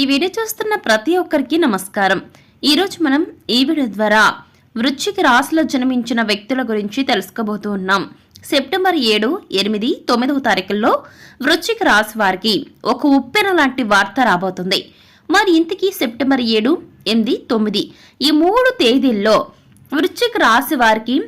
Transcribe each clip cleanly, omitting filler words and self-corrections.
ఈ వీడియో చూస్తున్న ప్రతి ఒక్కరికి నమస్కారం. ఈరోజు మనం ఈ వీడియో ద్వారా వృశ్చిక రాశిలో జన్మించిన వ్యక్తుల గురించి తెలుసుకోబోతూ ఉన్నాం. సెప్టెంబర్ 7, 8, 9వ తారీఖుల్లో వృశ్చిక రాశి వారికి ఒక ఉప్పెన లాంటి వార్త రాబోతుంది. మరి ఇంతకీ సెప్టెంబర్ 7, 8, 9 ఈ 3 తేదీల్లో వృశ్చిక రాశి వారికి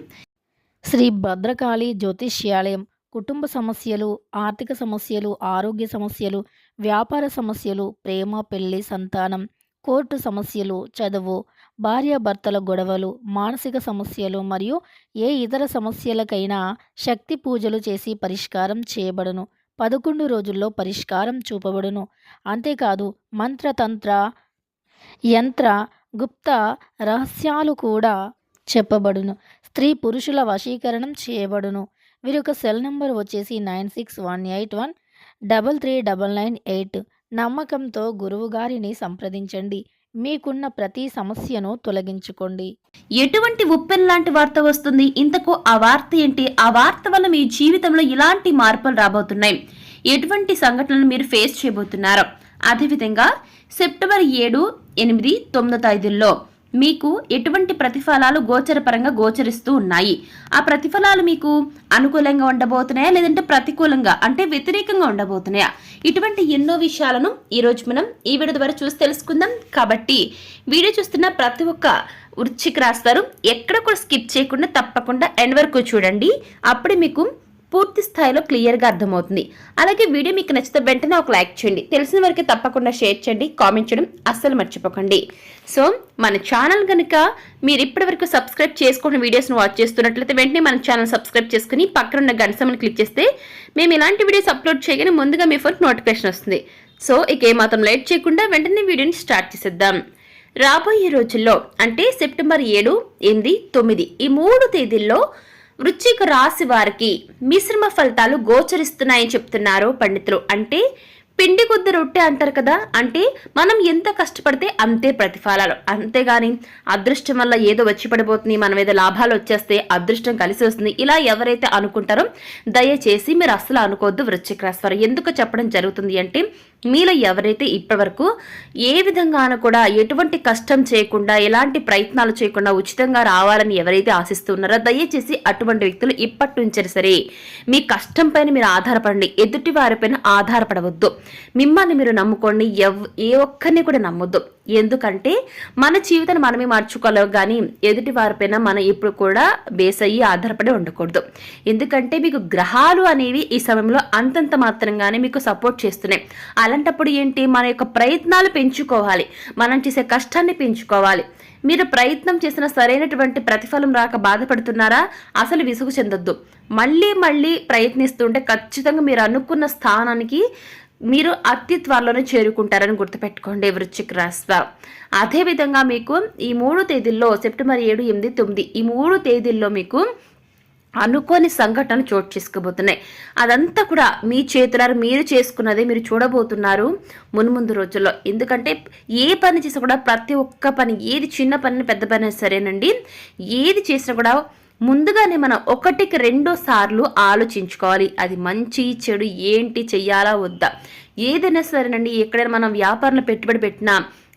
శ్రీ భద్రకాళి జ్యోతిష్యాలయం కుటుంబ సమస్యలు, ఆర్థిక సమస్యలు, ఆరోగ్య సమస్యలు, వ్యాపార సమస్యలు, ప్రేమ, పెళ్లి, సంతానం, కోర్టు సమస్యలు, చదువు, భార్యాభర్తల గొడవలు, మానసిక సమస్యలు మరియు ఏ ఇతర సమస్యలకైనా శక్తి పూజలు చేసి పరిష్కారం చేయబడును. 11 రోజుల్లో పరిష్కారం చూపబడును. అంతేకాదు మంత్రతంత్ర యంత్ర గుప్త రహస్యాలు కూడా చెప్పబడును. స్త్రీ పురుషుల వశీకరణం చేయబడును. వీరి యొక్క సెల్ నెంబర్ వచ్చేసి 9618133998. నమ్మకంతో గురువుగారిని సంప్రదించండి. మీకున్న ప్రతి సమస్యను తొలగించుకోండి. ఎటువంటి ఉప్పెన్ లాంటి వార్త వస్తుంది? ఇంతకు ఆ వార్త ఏంటి? ఆ వార్త వల్ల మీ జీవితంలో ఇలాంటి మార్పులు రాబోతున్నాయి. ఎటువంటి సంఘటనలు మీరు ఫేస్ చేయబోతున్నారు? అదేవిధంగా సెప్టెంబర్ 7, 8, 9 తేదీల్లో మీకు ఎటువంటి ప్రతిఫలాలు గోచరపరంగా గోచరిస్తూ ఉన్నాయి? ఆ ప్రతిఫలాలు మీకు అనుకూలంగా ఉండబోతున్నాయా, లేదంటే ప్రతికూలంగా అంటే వ్యతిరేకంగా ఉండబోతున్నాయా? ఇటువంటి ఎన్నో విషయాలను ఈరోజు మనం ఈ వీడియో ద్వారా చూసి తెలుసుకుందాం. కాబట్టి వీడియో చూస్తున్న ప్రతి ఒక్క వృశ్చిక రాశి వారు ఎక్కడ కూడా స్కిప్ చేయకుండా తప్పకుండా ఎండ్ వరకు చూడండి. అప్పుడే మీకు పూర్తి స్థాయిలో క్లియర్గా అర్థమవుతుంది. అలాగే వీడియో మీకు నచ్చితే వెంటనే ఒక లైక్ చేయండి. తెలిసిన వరకు తప్పకుండా షేర్ చేయండి, కామెంట్ చేయడం అస్సలు మర్చిపోకండి. సో మన ఛానల్ కనుక మీరు ఇప్పటి వరకు సబ్స్క్రైబ్ చేసుకున్న వీడియోస్ను వాచ్ చేస్తున్నట్లయితే వెంటనే మన ఛానల్ సబ్స్క్రైబ్ చేసుకుని పక్కన ఉన్న గంట సింబల్ని క్లిక్ చేస్తే మేము ఇలాంటి వీడియోస్ అప్లోడ్ చేయగానే ముందుగా మీ ఫోన్కి నోటిఫికేషన్ వస్తుంది. సో ఇక ఏమాత్రం లేట్ చేయకుండా వెంటనే వీడియోని స్టార్ట్ చేసేద్దాం. రాబోయే రోజుల్లో అంటే సెప్టెంబర్ 7, 8, 9 ఈ 3 తేదీల్లో వృశ్చిక రాశి వారికి మిశ్రమ ఫలితాలు గోచరిస్తున్నాయని చెప్తున్నారు పండితులు. అంటే పిండి కొద్ది రొట్టె అంటారు కదా, అంటే మనం ఎంత కష్టపడితే అంతే ప్రతిఫలాలు. అంతేగాని అదృష్టం వల్ల ఏదో వచ్చి పడిపోతుంది, మనం ఏదో లాభాలు వచ్చేస్తే అదృష్టం కలిసి వస్తుంది, ఇలా ఎవరైతే అనుకుంటారో దయచేసి మీరు అస్సలు అనుకోవద్దు. వృశ్చిక రాశి వారు ఎందుకు చెప్పడం జరుగుతుంది అంటే, మీలో ఎవరైతే ఇప్పటివరకు ఏ విధంగానూ కూడా ఎటువంటి కష్టం చేయకుండా ఎలాంటి ప్రయత్నాలు చేయకుండా ఉచితంగా రావాలని ఎవరైతే ఆశిస్తున్నారో దయచేసి అటువంటి వ్యక్తులు ఇప్పటి నుంచి సరే మీ కష్టం పైన మీరు ఆధారపడండి. ఎదుటి వారిపైన ఆధారపడవద్దు. మిమ్మల్ని మీరు నమ్ముకోండి. ఏ ఒక్కరిని కూడా నమ్మొద్దు. ఎందుకంటే మన జీవితాన్ని మనమే మార్చుకోలేవు, కానీ ఎదుటి వారిపైన మనం ఇప్పుడు కూడా బేస్ అయ్యి ఆధారపడి ఉండకూడదు. ఎందుకంటే మీకు గ్రహాలు అనేవి ఈ సమయంలో అంతంత మాత్రంగానే మీకు సపోర్ట్ చేస్తున్నాయి. అలాంటప్పుడు ఏంటి, మన యొక్క ప్రయత్నాలు పెంచుకోవాలి, మనం చేసే కష్టాన్ని పెంచుకోవాలి. మీరు ప్రయత్నం చేసిన సరైనటువంటి ప్రతిఫలం రాక బాధపడుతున్నారా? అసలు విసుగు చెందొద్దు. మళ్ళీ మళ్ళీ ప్రయత్నిస్తుంటే ఖచ్చితంగా మీరు అనుకున్న స్థానానికి మీరు అతి త్వరలోనే చేరుకుంటారని గుర్తుపెట్టుకోండి వృశ్చిక రాశి వారు. అదేవిధంగా మీకు ఈ 3 తేదీల్లో సెప్టెంబర్ 7, 8, 9 ఈ 3 తేదీల్లో మీకు అనుకోని సంఘటనలు చోటు చేసుకోబోతున్నాయి. అదంతా కూడా మీ చేతులారా మీరు చేసుకున్నదే మీరు చూడబోతున్నారు మున్ముందు రోజుల్లో. ఎందుకంటే ఏ పని చేసినా కూడా ప్రతి ఒక్క పని, ఏది చిన్న పని పెద్ద పని సరేనండి, ఏది చేసినా కూడా ముందుగానే మనం 1కి 2 సార్లు ఆలోచించుకోవాలి. అది మంచి చెడు ఏంటి, చెయ్యాలా వద్దా, ఏదైనా సరేనండి. ఎక్కడైనా మనం వ్యాపారంలో పెట్టుబడి పెట్టినా,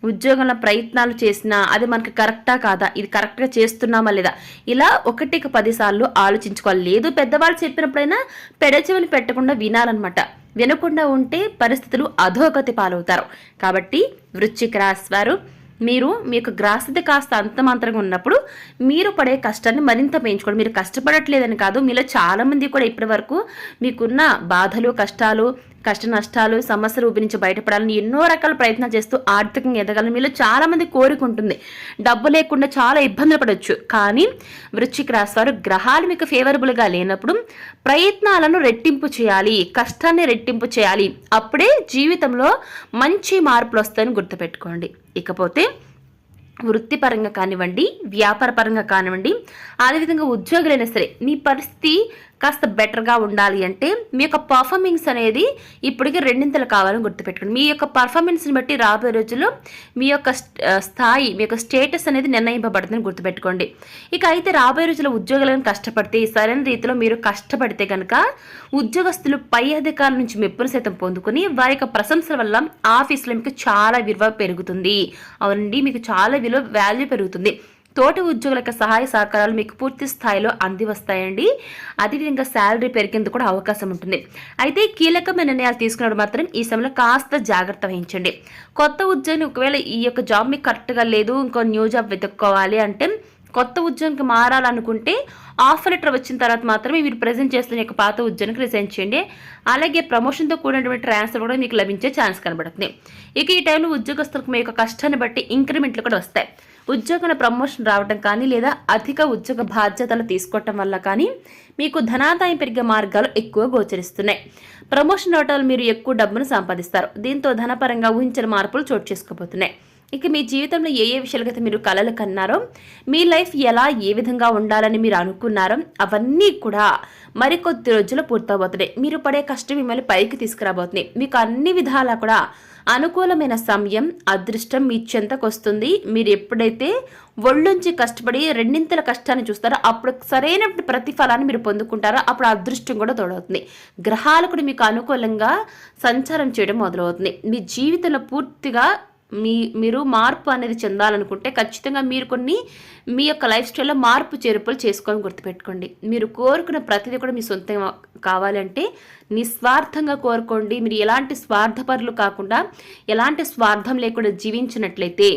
ఉద్యోగంలో ప్రయత్నాలు చేసినా అది మనకి కరెక్టా కాదా, ఇది కరెక్ట్గా చేస్తున్నామా లేదా, ఇలా 1కి 10 సార్లు ఆలోచించుకోవాలి. లేదు పెద్దవాళ్ళు చెప్పినప్పుడైనా పెడచెవిని పెట్టకుండా వినాలన్నమాట. వినకుండా ఉంటే పరిస్థితులు అధోగతి పాలవుతారు. కాబట్టి వృశ్చిక రాశి వారు మీరు మీకు గ్రాసత కాస్త అంతమాంతరంగా ఉన్నప్పుడు మీరు పడే కష్టాన్ని మరింత పెంచుకోండి. మీరు కష్టపడట్లేదని కాదు, మీలో చాలామంది కూడా ఇప్పటి వరకు మీకున్న బాధలు, కష్టాలు, కష్ట నష్టాలు, సమస్యల ఊపి నుంచి బయటపడాలని ఎన్నో రకాల ప్రయత్నాలు చేస్తూ ఆర్థికంగా ఎదగాలని మీలో చాలామంది కోరుకుంటుంది. డబ్బు లేకుండా చాలా ఇబ్బందులు పడవచ్చు. కానీ వృశ్చిక రాశి వారు గ్రహాలు మీకు ఫేవరబుల్గా లేనప్పుడు ప్రయత్నాలను రెట్టింపు చేయాలి, కష్టాన్ని రెట్టింపు చేయాలి. అప్పుడే జీవితంలో మంచి మార్పులు వస్తాయని గుర్తుపెట్టుకోండి. ఇకపోతే వృత్తిపరంగా కానివ్వండి, వ్యాపార పరంగా కానివ్వండి, అదేవిధంగా ఉద్యోగులైనా సరే మీ పరిస్థితి కాస్త బెటర్గా ఉండాలి అంటే మీ యొక్క పర్ఫార్మెన్స్ అనేది ఇప్పటికి రెండింతలు కావాలని గుర్తుపెట్టుకోండి. మీ యొక్క పర్ఫార్మెన్స్ని బట్టి రాబోయే రోజుల్లో మీ యొక్క స్థాయి, మీ యొక్క స్టేటస్ అనేది నిర్ణయింపబడుతుందని గుర్తుపెట్టుకోండి. ఇక అయితే రాబోయే రోజుల్లో ఉద్యోగాలను కష్టపడితే, సరైన రీతిలో మీరు కష్టపడితే కనుక ఉద్యోగస్తులు పై అధికారుల నుంచి మెప్పులు సైతం పొందుకుని వారి యొక్క ప్రశంసల వల్ల ఆఫీస్లో మీకు చాలా విలువ పెరుగుతుంది. అవునండి, మీకు చాలా వాల్యూ పెరుగుతుంది. తోటి ఉద్యోగుల యొక్క సహాయ సహకారాలు మీకు పూర్తి స్థాయిలో అంది వస్తాయండి. అదేవిధంగా శాలరీ పెరిగేందుకు కూడా అవకాశం ఉంటుంది. అయితే కీలకమైన నిర్ణయాలు తీసుకున్నప్పుడు మాత్రం ఈ సమయంలో కాస్త జాగ్రత్త వహించండి. కొత్త ఉద్యోగం ఒకవేళ ఈ యొక్క జాబ్ మీకు కరెక్ట్గా లేదు, ఇంకో న్యూ జాబ్ వెతుక్కోవాలి అంటే, కొత్త ఉద్యోగంకి మారాలనుకుంటే ఆఫర్ లెటర్ వచ్చిన తర్వాత మాత్రమే మీరు ప్రజెంట్ చేస్తున్న యొక్క పాత ఉద్యోగానికి రిజైన్ చేయండి. అలాగే ప్రమోషన్తో కూడినటువంటి ట్రాన్స్ఫర్ కూడా మీకు లభించే ఛాన్స్ కనబడుతుంది. ఇక ఈ టైంలో ఉద్యోగస్తులకు మీ యొక్క కష్టాన్ని బట్టి ఇంక్రిమెంట్లు కూడా వస్తాయి. ఉద్యోగంలో ప్రమోషన్ రావడం కానీ లేదా అధిక ఉద్యోగ బాధ్యతలు తీసుకోవటం వల్ల కానీ మీకు ధనాదాయం పెరిగే మార్గాలు ఎక్కువ గోచరిస్తున్నాయి. ప్రమోషన్ రావటం మీరు ఎక్కువ డబ్బును సంపాదిస్తారు. దీంతో ధనపరంగా ఊహించిన మార్పులు చోటు చేసుకోబోతున్నాయి. ఇక మీ జీవితంలో ఏ విషయాలకైతే మీరు కలలు కన్నారో, మీ లైఫ్ ఎలా ఏ విధంగా ఉండాలని మీరు అనుకున్నారో అవన్నీ కూడా మరికొద్ది రోజుల్లో పూర్తవబోతున్నాయి. మీరు పడే కష్టం మిమ్మల్ని పైకి తీసుకురాబోతుంది. మీకు అన్ని విధాలా కూడా అనుకూలమైన సమయం, అదృష్టం మీ చెంతకు వస్తుంది. మీరు ఎప్పుడైతే ఒళ్ళుంచి కష్టపడి రెండింతల కష్టాన్ని చూస్తారో అప్పుడు సరైన ప్రతిఫలాన్ని మీరు పొందుకుంటారో అప్పుడు అదృష్టం కూడా తోడవుతుంది. గ్రహాలు కూడా మీకు అనుకూలంగా సంచారం చేయడం మొదలవుతుంది. మీ జీవితంలో పూర్తిగా మీరు మార్పు అనేది చెందాలనుకుంటే ఖచ్చితంగా మీరు మీ యొక్క లైఫ్ స్టైల్లో మార్పు చేర్పులు చేసుకొని గుర్తుపెట్టుకోండి. మీరు కోరుకున్న ప్రతిదీ కూడా మీ సొంతం కావాలంటే నిస్వార్థంగా కోరుకోండి. మీరు ఎలాంటి స్వార్థపరులు కాకుండా, ఎలాంటి స్వార్థం లేకుండా జీవించినట్లయితే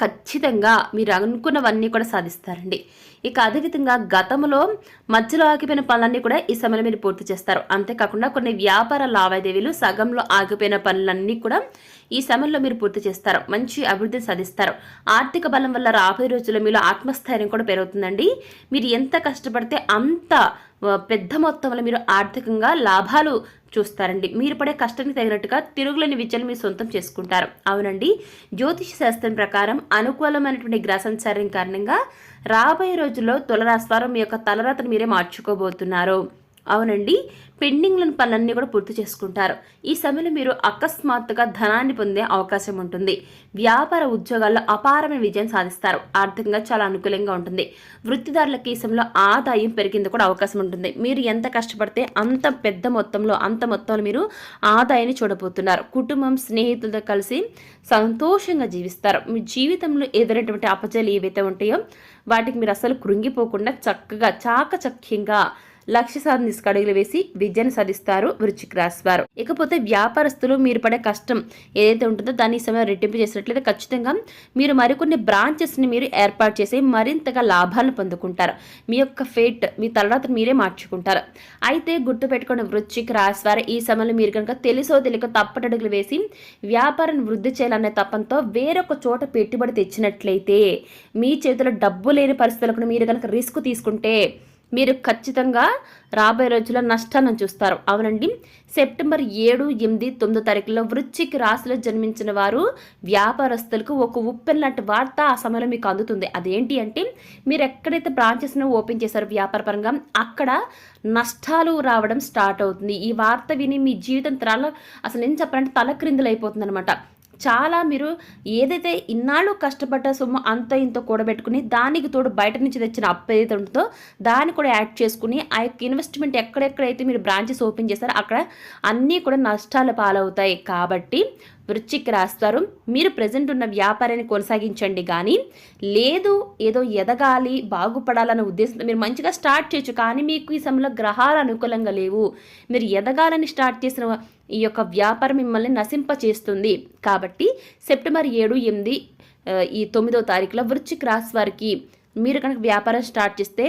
ఖచ్చితంగా మీరు అనుకున్నవన్నీ కూడా సాధిస్తారండి. ఇక అదేవిధంగా గతంలో మధ్యలో ఆగిపోయిన పనులన్నీ కూడా ఈ సమయంలో మీరు పూర్తి చేస్తారు. అంతేకాకుండా కొన్ని వ్యాపార లావాదేవీలు సగంలో ఆగిపోయిన పనులన్నీ కూడా ఈ సమయంలో మీరు పూర్తి చేస్తారు. మంచి అభివృద్ధి సాధిస్తారు. ఆర్థిక బలం వల్ల రాబోయే రోజుల్లో మీలో ఆత్మస్థైర్యం కూడా పెరుగుతుందండి. మీరు ఎంత కష్టపడితే అంత పెద్ద మొత్తంలో మీరు ఆర్థికంగా లాభాలు చూస్తారండి. మీరు పడే కష్టానికి తగినట్టుగా తిరుగులేని విద్యను మీరు సొంతం చేసుకుంటారు. అవునండి, జ్యోతిష శాస్త్రం ప్రకారం అనుకూలమైనటువంటి గ్రహ సంచారం కారణంగా రాబోయే రోజుల్లో తులరాశి వారు మీ యొక్క తలరాతను మీరే మార్చుకోబోతున్నారు. అవునండి, పెండింగ్లను పనులన్నీ కూడా పూర్తి చేసుకుంటారు. ఈ సమయంలో మీరు అకస్మాత్తుగా ధనాన్ని పొందే అవకాశం ఉంటుంది. వ్యాపార ఉద్యోగాల్లో అపారమైన విజయం సాధిస్తారు. ఆర్థికంగా చాలా అనుకూలంగా ఉంటుంది. వృత్తిదారులకి ఈ సమయంలో ఆదాయం పెరిగేందుకు కూడా అవకాశం ఉంటుంది. మీరు ఎంత కష్టపడితే అంత పెద్ద మొత్తంలో మీరు ఆదాయాన్ని చూడబోతున్నారు. కుటుంబం, స్నేహితులతో కలిసి సంతోషంగా జీవిస్తారు. మీ జీవితంలో ఎదురైనటువంటి అపజయాలు ఏవైతే ఉంటాయో వాటికి మీరు అసలు కృంగిపోకుండా చక్కగా చాకచక్యంగా లక్ష్య సాధన అడుగులు వేసి విజయాన్ని సాధిస్తారు వృశ్చిక రాశి వారు. ఇకపోతే వ్యాపారస్తులు మీరు పడే కష్టం ఏదైతే ఉంటుందో దాన్ని సమయం రెట్టింపు చేసినట్లయితే ఖచ్చితంగా మీరు మరికొన్ని బ్రాంచెస్ని మీరు ఏర్పాటు చేసి మరింతగా లాభాలను పొందుకుంటారు. మీ యొక్క ఫేట్, మీ తలరాతను మీరే మార్చుకుంటారు. అయితే గుర్తుపెట్టుకున్న వృశ్చిక రాశి వారు ఈ సమయంలో మీరు కనుక తెలుసో తెలియక తప్పటడుగులు వేసి వ్యాపారాన్ని వృద్ధి చేయాలనే తపంతో వేరొక చోట పెట్టుబడి తెచ్చినట్లయితే, మీ చేతిలో డబ్బు లేని పరిస్థితులకు మీరు కనుక రిస్క్ తీసుకుంటే మీరు ఖచ్చితంగా రాబోయే రోజుల్లో నష్టాన్ని చూస్తారు. అవునండి, సెప్టెంబర్ 7, 8, 9 తారీఖుల్లో వృశ్చిక రాశిలో జన్మించిన వారు వ్యాపారస్తులకు ఒక ఉప్పెనలాంటి వార్త ఆ సమయంలో మీకు అందుతుంది. అదేంటి అంటే, మీరు ఎక్కడైతే బ్రాంచెస్ను ఓపెన్ చేశారో వ్యాపారపరంగా అక్కడ నష్టాలు రావడం స్టార్ట్ అవుతుంది. ఈ వార్త విని మీ జీవితం అసలు ఏం చెప్పాలంటే తలక్రిందులు అయిపోతుంది అనమాట. చాలా మీరు ఏదైతే ఇన్నాళ్ళు కష్టపడ్డ సొమ్ము అంత ఇంత కూడబెట్టుకుని దానికి తోడు బయట నుంచి తెచ్చిన అప్పు ఏదైతే ఉంటుందో దాన్ని కూడా యాడ్ చేసుకుని ఆ యొక్క ఇన్వెస్ట్మెంట్ ఎక్కడెక్కడైతే మీరు బ్రాంచెస్ ఓపెన్ చేస్తారో అక్కడ అన్నీ కూడా నష్టాల పాలవుతాయి. కాబట్టి వృశ్చిక రాస్తారు మీరు ప్రజెంట్ ఉన్న వ్యాపారాన్ని కొనసాగించండి, కానీ లేదు ఏదో ఎదగాలి బాగుపడాలన్న ఉద్దేశంతో మీరు మంచిగా స్టార్ట్ చేయొచ్చు. కానీ మీకు ఈ సమయంలో గ్రహాలు అనుకూలంగా లేవు. మీరు ఎదగాలని స్టార్ట్ చేసిన ఈ యొక్క వ్యాపారం మిమ్మల్ని నశింప చేస్తుంది. కాబట్టి సెప్టెంబర్ 7, 8, ఈ 9వ తారీఖులో వృశ్చిక రాశి వారికి మీరు కనుక వ్యాపారం స్టార్ట్ చేస్తే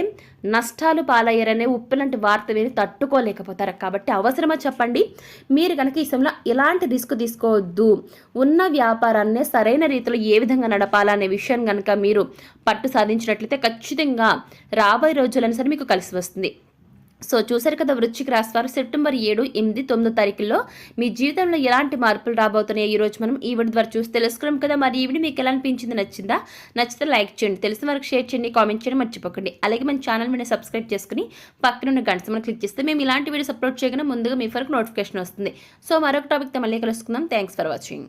నష్టాలు పాలయ్యారనే ఉప్పెలాంటి వార్త విని తట్టుకోలేకపోతారు. కాబట్టి అవసరమా చెప్పండి, మీరు కనుక ఈ సమయంలో ఎలాంటి రిస్క్ తీసుకోవద్దు. ఉన్న వ్యాపారాన్ని సరైన రీతిలో ఏ విధంగా నడపాలనే విషయం కనుక మీరు పట్టు సాధించినట్లయితే ఖచ్చితంగా రాబోయే రోజులైనా సరే మీకు కలిసి వస్తుంది. సో చూసారు కదా వృశ్చిక రాశి వారు సెప్టెంబర్ 7, 8, 9 తారీఖుల్లో మీ జీవితంలో ఎలాంటి మార్పులు రాబోతున్నాయో ఈ రోజు మనం ఈ వీడియో ద్వారా చూసి తెలుసుకున్నాం కదా. మరి ఈ వీడియో మీకు ఎలా అనిపించింది, నచ్చిందా? నచ్చితే లైక్ చేయండి, తెలిసిన వరకు షేర్ చేయండి, కామెంట్ చేయడం మర్చిపోకండి. అలాగే మన ఛానల్ మీద సబ్స్క్రైబ్ చేసుకుని పక్కన ఉన్న గంట సింబల్ క్లిక్ చేస్తే మేము ఇలాంటి వీడియోస్ అప్లోడ్ చేయగానే ముందుగా మీ వరకు నోటిఫికేషన్ వస్తుంది. సో మరొక టాపిక్తో మళ్ళీ కలుసుకుందాం. Thanks for watching.